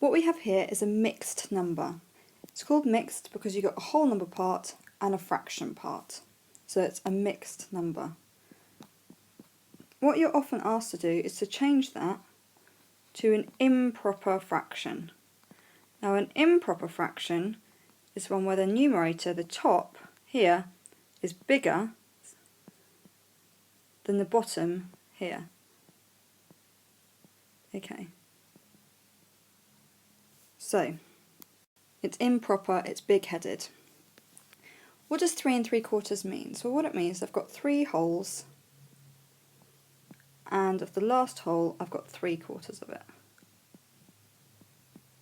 What we have here is a mixed number. It's called mixed because you've got a whole number part and a fraction part. So it's a mixed number. What you're often asked to do is to change that to an improper fraction. Now an improper fraction is one where the numerator, the top here, is bigger than the bottom here. Okay. So, it's improper, it's big-headed. What does 3 3/4 mean? So what it means is I've got 3 holes, and of the last hole I've got 3/4 of it.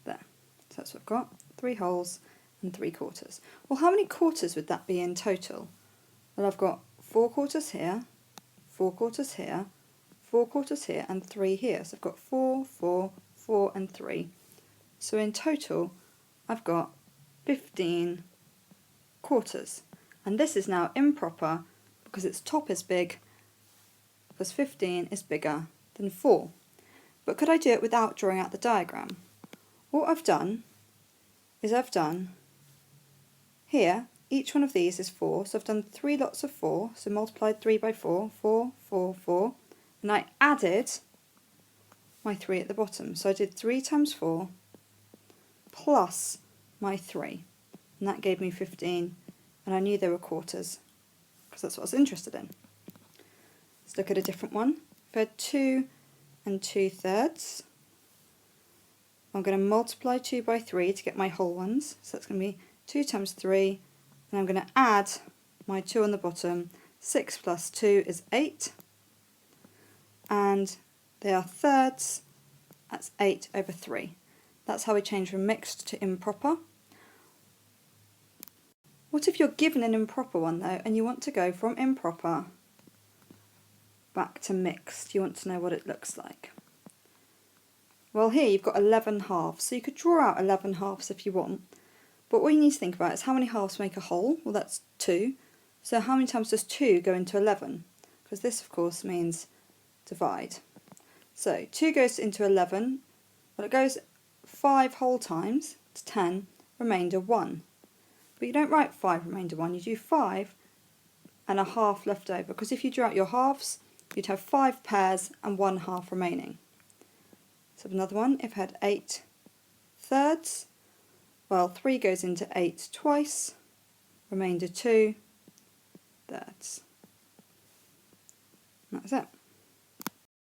There. So that's what I've got, 3 holes and 3/4. Well, how many quarters would that be in total? Well, I've got 4/4 here, 4/4 here, 4/4 here, and 3 here. So I've got 4, 4, 4 and 3. So in total I've got 15 quarters. And this is now improper because its top is big, because 15 is bigger than 4. But could I do it without drawing out the diagram? What I've done is here, each one of these is 4, so I've done 3 lots of 4, so multiplied 3 by 4, 4, 4, 4, and I added my 3 at the bottom. So I did 3 times 4 plus my 3, and that gave me 15, and I knew they were quarters because that's what I was interested in. Let's look at a different one. If I had 2 and 2/3, I'm going to multiply 2 by 3 to get my whole ones, so that's going to be 2 times 3, and I'm going to add my 2 on the bottom. 6 plus 2 is 8, and they are thirds, that's 8 over 3. That's how we change from mixed to improper. What if you're given an improper one though, and you want to go from improper back to mixed? You want to know what it looks like. Well, here you've got 11 halves, so you could draw out 11 halves if you want, but what you need to think about is how many halves make a whole? Well, that's 2. So how many times does 2 go into 11? Because this of course means divide. So 2 goes into 11, well it goes 5 whole times to 10, remainder 1. But you don't write 5 remainder 1, you do 5 and a half left over, because if you drew out your halves, you'd have 5 pairs and 1 half remaining. So another one, if I had 8 thirds, well 3 goes into 8 twice, remainder 2 thirds. And that's it.